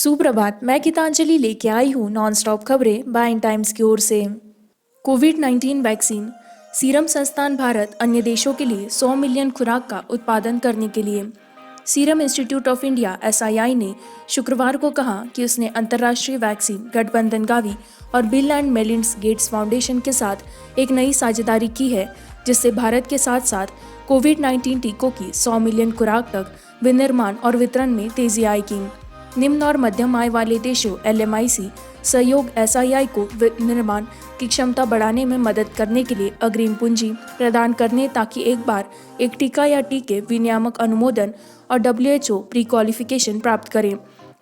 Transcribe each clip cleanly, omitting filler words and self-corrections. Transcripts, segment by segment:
सुप्रभात। मैं गीतांजलि लेके आई हूँ नॉन स्टॉप खबरें बाय टाइम्स की ओर से। कोविड-19 वैक्सीन। सीरम संस्थान भारत अन्य देशों के लिए 100 मिलियन खुराक का उत्पादन करने के लिए। Serum institute of India (SII) ने शुक्रवार को कहा कि उसने अंतर्राष्ट्रीय वैक्सीन गठबंधन गावी और bill and Melinda Gates foundation के साथ एक नई साझेदारी की है, जिससे भारत के साथ साथ कोविड-19 टीकों की 100 मिलियन खुराक तक विनिर्माण और वितरण में तेजी आएगी। निम्न और मध्यम आय वाले देशों LMIC सहयोग SII को विनिर्माण की क्षमता बढ़ाने में मदद करने के लिए अग्रिम पूंजी प्रदान करने, ताकि एक बार एक टीका या टीके विनियामक अनुमोदन और WHO प्री क्वालिफिकेशन प्राप्त करें,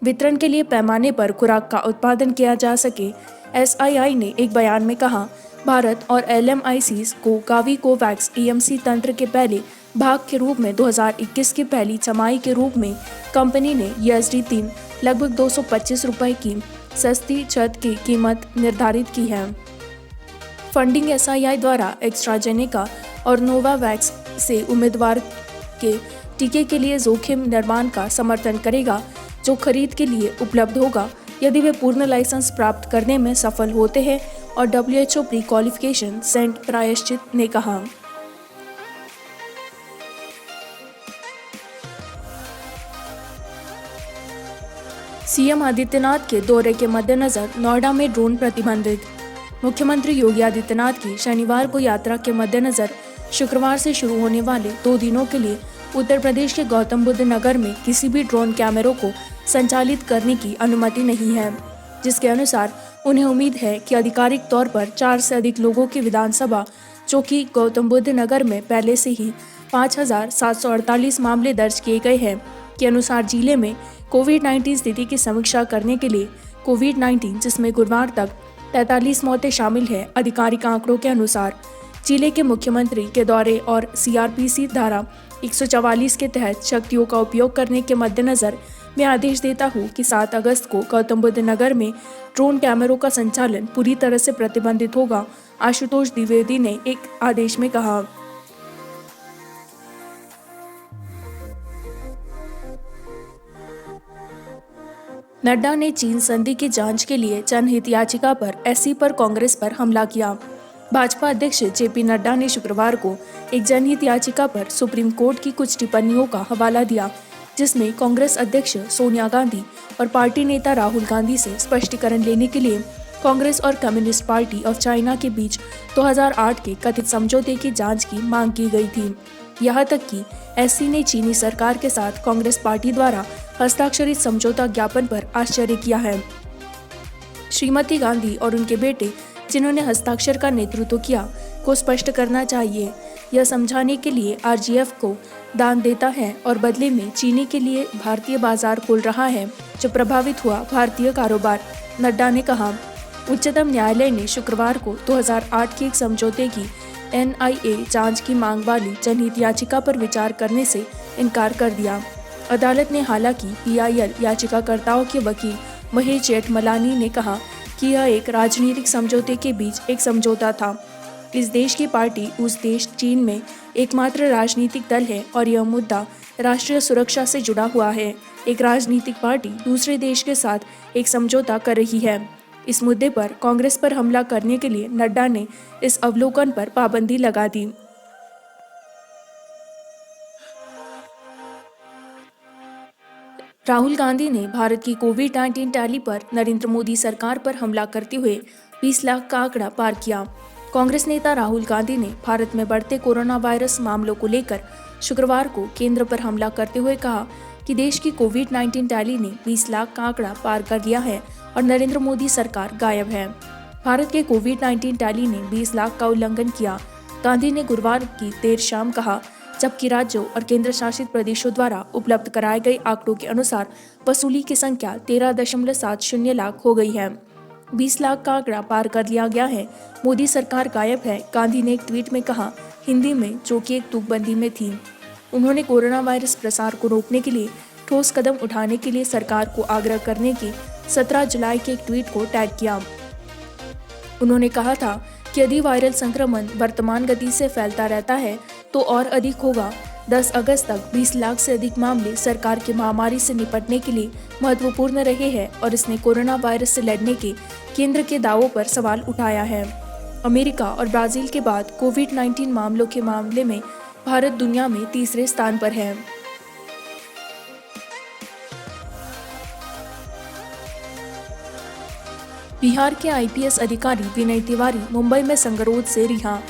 वितरण के लिए पैमाने पर खुराक का उत्पादन किया जा सके। SII ने एक बयान में कहा, भारत और LMICs को गावी कोवैक्स EMC तंत्र के पहले भाग के रूप में 2021 की पहली छमाही के रूप में कंपनी ने $3 लगभग 225 रुपए की सस्ती छत की कीमत निर्धारित की है। फंडिंग SII द्वारा एस्ट्राजेनेका और नोवावैक्स से उम्मीदवार के टीके के लिए जोखिम निर्माण का समर्थन करेगा, जो खरीद के लिए उपलब्ध होगा यदि वे पूर्ण लाइसेंस प्राप्त करने में सफल होते हैं, और WHO प्री क्वालिफिकेशन सेंट प्रायश्चित ने कहा। सीएम आदित्यनाथ के दौरे के मद्देनजर नोएडा में ड्रोन प्रतिबंधित। मुख्यमंत्री योगी आदित्यनाथ की शनिवार को यात्रा के मद्देनजर शुक्रवार से शुरू होने वाले 2 दिनों के लिए उत्तर प्रदेश के गौतम बुद्ध नगर में किसी भी ड्रोन कैमरों को संचालित करने की अनुमति नहीं है, जिसके अनुसार उन्हें उम्मीद है कि आधिकारिक तौर पर 4 से अधिक लोगों की विधानसभा, जो कि गौतम बुद्ध नगर में पहले से ही 5,748 मामले दर्ज किए गए हैं, के अनुसार जिले में कोविड-19 स्थिति की समीक्षा करने के लिए कोविड-19, जिसमें गुरुवार तक 43 मौतें शामिल हैं, आधिकारिक आंकड़ों के अनुसार जिले के मुख्यमंत्री के दौरे और CRPC धारा 144 के तहत शक्तियों का उपयोग करने के मद्देनजर मैं आदेश देता हूं कि 7 अगस्त को गौतम बुद्ध नगर में ड्रोन कैमरों का संचालन पूरी तरह से प्रतिबंधित होगा, आशुतोष द्विवेदी ने एक आदेश में कहा। नड्डा ने चीन संधि की जांच के लिए जनहित याचिका पर SC पर कांग्रेस पर हमला किया। भाजपा अध्यक्ष JP नड्डा ने शुक्रवार को एक जनहित याचिका पर सुप्रीम कोर्ट की कुछ टिप्पणियों का हवाला दिया, जिसमें कांग्रेस अध्यक्ष सोनिया गांधी और पार्टी नेता राहुल गांधी से स्पष्टीकरण लेने के लिए कांग्रेस और कम्युनिस्ट पार्टी ऑफ चाइना के बीच 2008 के कथित समझौते की जांच की मांग की गई थी। यहाँ तक कि SC ने चीनी सरकार के साथ कांग्रेस पार्टी द्वारा हस्ताक्षरित समझौता ज्ञापन पर आश्चर्य किया है। श्रीमती गांधी और उनके बेटे, जिन्होंने हस्ताक्षर का नेतृत्व किया, को स्पष्ट करना चाहिए, यह समझाने के लिए RGF को दान देता है और बदले में चीनी के लिए भारतीय बाजार खोल रहा है, जो प्रभावित हुआ भारतीय कारोबार, नड्डा ने कहा। उच्चतम न्यायालय ने शुक्रवार को 2008 के एक समझौते की NIA जांच की मांग वाली जनहित याचिका पर विचार करने से इनकार कर दिया। अदालत ने हालांकि PIL याचिकाकर्ताओं के वकील महेश जेठमलानी ने कहा कि यह एक राजनीतिक समझौते के बीच एक समझौता था। इस देश की पार्टी उस देश चीन में एकमात्र राजनीतिक दल है और यह मुद्दा राष्ट्रीय सुरक्षा से जुड़ा हुआ है। एक राजनीतिक पार्टी दूसरे देश के साथ एक समझौता कर रही है। इस मुद्दे पर कांग्रेस पर हमला करने के लिए नड्डा ने इस अवलोकन पर पाबंदी लगा दी। राहुल गांधी ने भारत की कोविड-19 टैली पर नरेंद्र मोदी सरकार पर हमला करते हुए 20 लाख का आंकड़ा पार किया। कांग्रेस नेता राहुल गांधी ने भारत में बढ़ते कोरोना वायरस मामलों को लेकर शुक्रवार को केंद्र पर हमला करते हुए कहा कि देश की कोविड-19 टैली ने 20 लाख का आंकड़ा पार कर लिया है और नरेंद्र मोदी सरकार गायब है। भारत के कोविड-19 टैली ने 20 लाख का उल्लंघन किया, गांधी ने गुरुवार की देर शाम कहा, जबकि राज्यों और केंद्र शासित प्रदेशों द्वारा उपलब्ध कराए गए आंकड़ों के अनुसार वसूली की संख्या 13.70 लाख हो गई है। 20 लाख का आंकड़ा पार कर लिया गया है, मोदी सरकार गायब है, गांधी ने एक ट्वीट में कहा, हिंदी में, जो कि एक तुकबंदी में थी। उन्होंने कोरोना वायरस प्रसार को रोकने के लिए ठोस कदम उठाने के लिए सरकार को आग्रह करने की 17 जुलाई के एक ट्वीट को टैग किया। उन्होंने कहा था कि यदि वायरल संक्रमण वर्तमान गति से फैलता रहता है तो और अधिक होगा। 10 अगस्त तक 20 लाख से अधिक मामले सरकार की महामारी से निपटने के लिए महत्वपूर्ण रहे हैं और इसने कोरोना वायरस से लड़ने के केंद्र के दावों पर सवाल उठाया है। अमेरिका और ब्राजील के बाद कोविड-19 मामलों के मामले में भारत दुनिया में तीसरे स्थान पर है। बिहार के आईपीएस अधिकारी विनय तिवारी मुंबई में संगरोध से रिहा।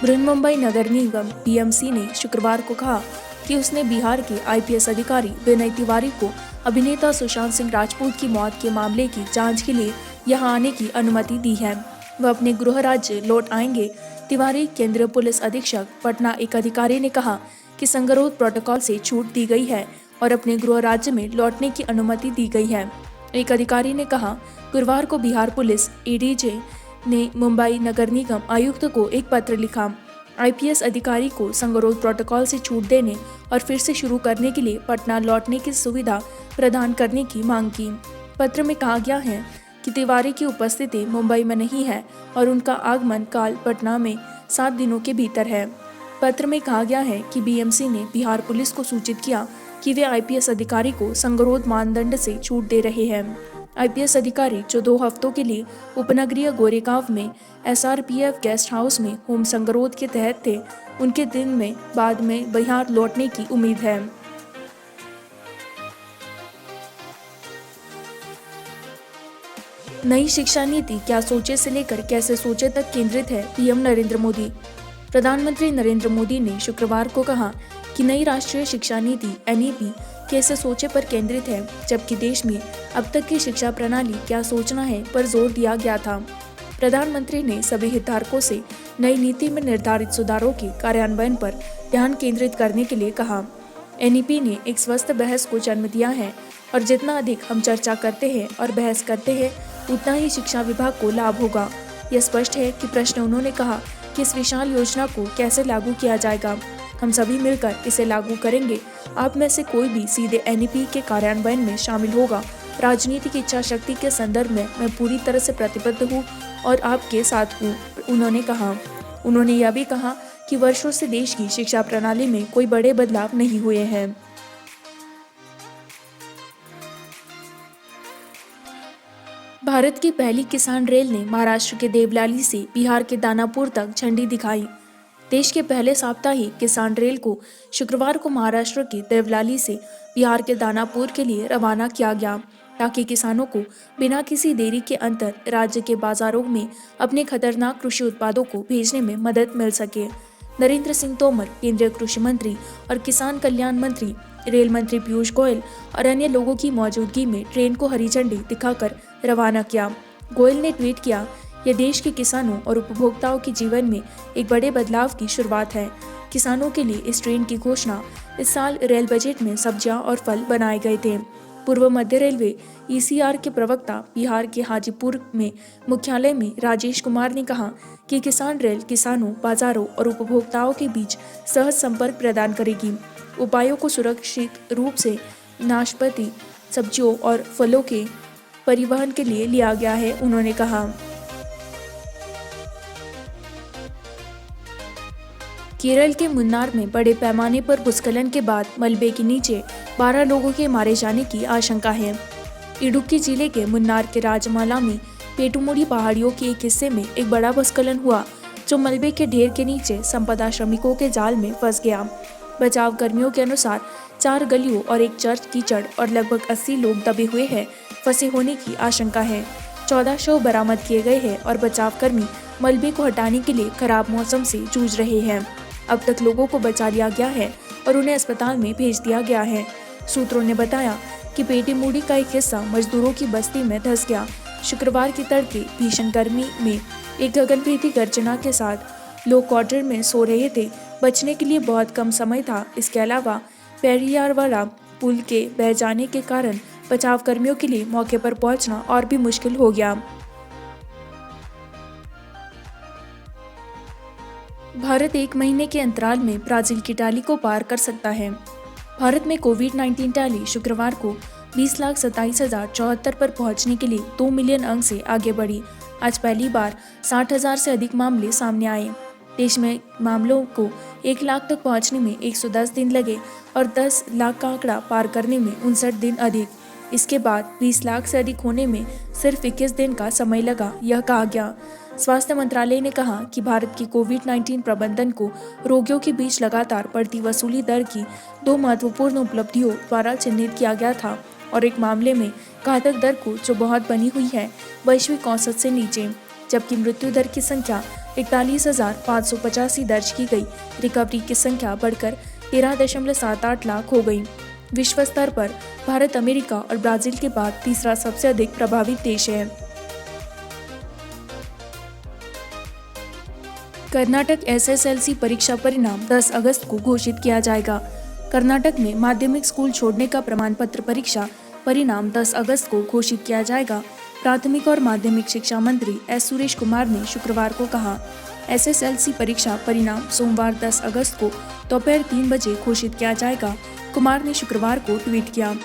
बृहन्मुंबई नगर निगम बीएमसी ने शुक्रवार को कहा कि उसने बिहार के आईपीएस अधिकारी विनय तिवारी को अभिनेता सुशांत सिंह राजपूत की मौत के मामले की जांच के लिए यहां आने की अनुमति दी है। वह अपने गृह राज्य लौट आएंगे। तिवारी केंद्रीय पुलिस अधीक्षक पटना एक अधिकारी ने कहा कि संगरोध प्रोटोकॉल से छूट दी गई है और अपने गृह राज्य में लौटने की अनुमति दी गई है। एक अधिकारी ने कहा, गुरुवार को बिहार पुलिस एडीजे ने मुंबई नगर निगम आयुक्त को एक पत्र लिखा। आईपीएस अधिकारी को संगरोध प्रोटोकॉल से छूट देने और फिर से शुरू करने के लिए पटना लौटने की सुविधा प्रदान करने की मांग की। पत्र में कहा गया है कि तिवारी की उपस्थिति मुंबई में नहीं है और उनका आगमन काल पटना में 7 दिनों के भीतर है। पत्र में कहा गया है कि बीएमसी ने बिहार पुलिस को सूचित किया कि वे आईपीएस अधिकारी को संगरोध मानदंड से छूट दे रहे हैं। आईपीएस अधिकारी जो 2 हफ्तों के लिए उपनगरीय गोरेगांव में एसआरपीएफ गेस्ट हाउस में होम संगरोध के तहत थे, उनके दिन में बाद में बिहार लौटने की उम्मीद है। नई शिक्षा नीति क्या सोचे से लेकर कैसे सोचे तक केंद्रित है, पीएम नरेंद्र मोदी। प्रधानमंत्री नरेंद्र मोदी ने शुक्रवार को कहा कि नई राष्ट्रीय शिक्षा नीति एनईपी कैसे सोचे पर केंद्रित है, जबकि देश में अब तक की शिक्षा प्रणाली क्या सोचना है पर जोर दिया गया था। प्रधानमंत्री ने सभी हितधारकों से नई नीति में निर्धारित सुधारों के कार्यान्वयन पर ध्यान केंद्रित करने के लिए कहा। एनईपी ने एक स्वस्थ बहस को जन्म दिया है और जितना अधिक हम चर्चा करते हैं और बहस करते हैं, उतना ही शिक्षा विभाग को लाभ होगा। यह स्पष्ट है कि प्रश्न उन्होंने कहा कि इस विशाल योजना को कैसे लागू किया जाएगा। हम सभी मिलकर इसे लागू करेंगे। आप में से कोई भी सीधे एनईपी के कार्यान्वयन में शामिल होगा। राजनीतिक इच्छा शक्ति के संदर्भ में मैं पूरी तरह से प्रतिबद्ध हूँ और आपके साथ हूँ, उन्होंने कहा। उन्होंने यह भी कहा कि वर्षों से देश की शिक्षा प्रणाली में कोई बड़े बदलाव नहीं हुए हैं। भारत की पहली किसान रेल ने महाराष्ट्र के देवलाली से बिहार के दानापुर तक झंडी दिखाई। देश के पहले साप्ताहिक किसान रेल को शुक्रवार को महाराष्ट्र के देवलाली से बिहार के दानापुर के लिए रवाना किया गया, ताकि किसानों को बिना किसी देरी के अंतर राज्य के बाजारों में अपने खतरनाक कृषि उत्पादों को भेजने में मदद मिल सके। नरेंद्र सिंह तोमर, केंद्रीय कृषि मंत्री और किसान कल्याण मंत्री, रेल मंत्री पीयूष गोयल और अन्य लोगों की मौजूदगी में ट्रेन को हरी झंडी दिखाकर रवाना किया। गोयल ने ट्वीट किया, यह देश के किसानों और उपभोक्ताओं के जीवन में एक बड़े बदलाव की शुरुआत है। किसानों के लिए इस ट्रेन की घोषणा इस साल रेल बजट में सब्जियां और फल बनाए गए थे। पूर्व मध्य रेलवे ईसीआर के प्रवक्ता बिहार के हाजीपुर में मुख्यालय में राजेश कुमार ने कहा कि किसान रेल किसानों, बाजारों और उपभोक्ताओं के बीच सहज संपर्क प्रदान करेगी। उपायों को सुरक्षित रूप से नाशपाती, सब्जियों और फलों के परिवहन के लिए लिया गया है, उन्होंने कहा। केरल के मुन्नार में बड़े पैमाने पर भूस्खलन के बाद मलबे के नीचे 12 लोगों के मारे जाने की आशंका है। इडुक्की जिले के मुन्नार के राजमाला में पेटुमुड़ी पहाड़ियों के एक हिस्से में एक बड़ा भूस्खलन हुआ, जो मलबे के ढेर के नीचे संपदा श्रमिकों के जाल में फंस गया। बचाव कर्मियों के अनुसार 4 गलियों और एक चर्च कीचड़ और लगभग 80 लोग दबे हुए हैं। फंसे होने की आशंका है। 14 शव बरामद किए गए हैं और बचाव कर्मी मलबे को हटाने के लिए खराब मौसम से जूझ रहे हैं। अब तक लोगों को बचा लिया गया है और उन्हें अस्पताल में भेज दिया गया है। सूत्रों ने बताया कि पेटीमुड़ी का एक हिस्सा मजदूरों की बस्ती में धंस गया। शुक्रवार की तड़के भीषण गर्मी में एक गगनभेदी गर्जना के साथ लोग क्वार्टर में सो रहे थे। बचने के लिए बहुत कम समय था। इसके अलावा पेरियारवाला पुल के बह जाने के कारण बचाव कर्मियों के लिए मौके पर पहुंचना और भी मुश्किल हो गया। भारत 1 महीने के अंतराल में ब्राजील की टैली को पार कर सकता है। भारत में कोविड-19 टैली शुक्रवार को 20,27,074 पर पहुंचने के लिए 2 मिलियन अंक से आगे बढ़ी। आज पहली बार 60,000 से अधिक मामले सामने आए। देश में मामलों को 1 लाख तक पहुंचने में 110 दिन लगे और 10 लाख का आंकड़ा पार करने में 59 दिन अधिक। इसके बाद 20 लाख से अधिक होने में सिर्फ 21 दिन का समय लगा, यह कहा गया। स्वास्थ्य मंत्रालय ने कहा कि भारत की कोविड-19 प्रबंधन को रोगियों के बीच लगातार बढ़ती वसूली दर की 2 महत्वपूर्ण उपलब्धियों द्वारा चिन्हित किया गया था और एक मामले में घातक दर को, जो बहुत बनी हुई है वैश्विक औसत से नीचे, जबकि मृत्यु दर की संख्या 41,585 दर्ज की गई। रिकवरी की संख्या बढ़कर 13.78 लाख हो गई। विश्व स्तर पर भारत अमेरिका और ब्राजील के बाद तीसरा सबसे अधिक प्रभावित देश है। कर्नाटक एसएसएलसी परीक्षा परिणाम 10 अगस्त को घोषित किया जाएगा। कर्नाटक में माध्यमिक स्कूल छोड़ने का प्रमाण पत्र परीक्षा परिणाम 10 अगस्त को घोषित किया जाएगा। प्राथमिक और माध्यमिक शिक्षा मंत्री एस सुरेश कुमार ने शुक्रवार को कहा। एसएसएलसी परीक्षा परिणाम सोमवार 10 अगस्त को दोपहर 3 बजे घोषित किया जाएगा। कुमार ने शुक्रवार को ट्वीट किया।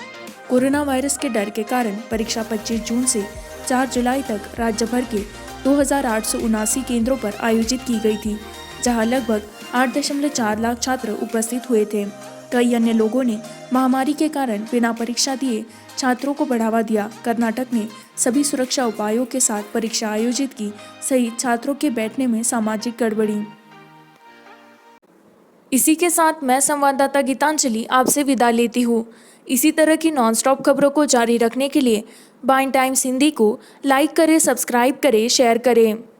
कोरोना वायरस के डर के कारण परीक्षा 25 जून से 4 जुलाई तक राज्य भर के 2,879 केंद्रों पर आयोजित की गई थी, जहां लगभग 8.4 लाख छात्र उपस्थित हुए थे। कई अन्य लोगों ने महामारी के कारण बिना परीक्षा दिए छात्रों को बढ़ावा दिया। कर्नाटक ने सभी सुरक्षा उपायों के साथ परीक्षा आयोजित की, सहित छात्रों के बैठने में सामाजिक गड़बड़ी। इसी के साथ मैं संवाददाता गीतांजलि आपसे विदा लेती हूँ। इसी तरह की नॉनस्टॉप खबरों को जारी रखने के लिए बाइन टाइम्स हिंदी को लाइक करें, सब्सक्राइब करें, शेयर करें।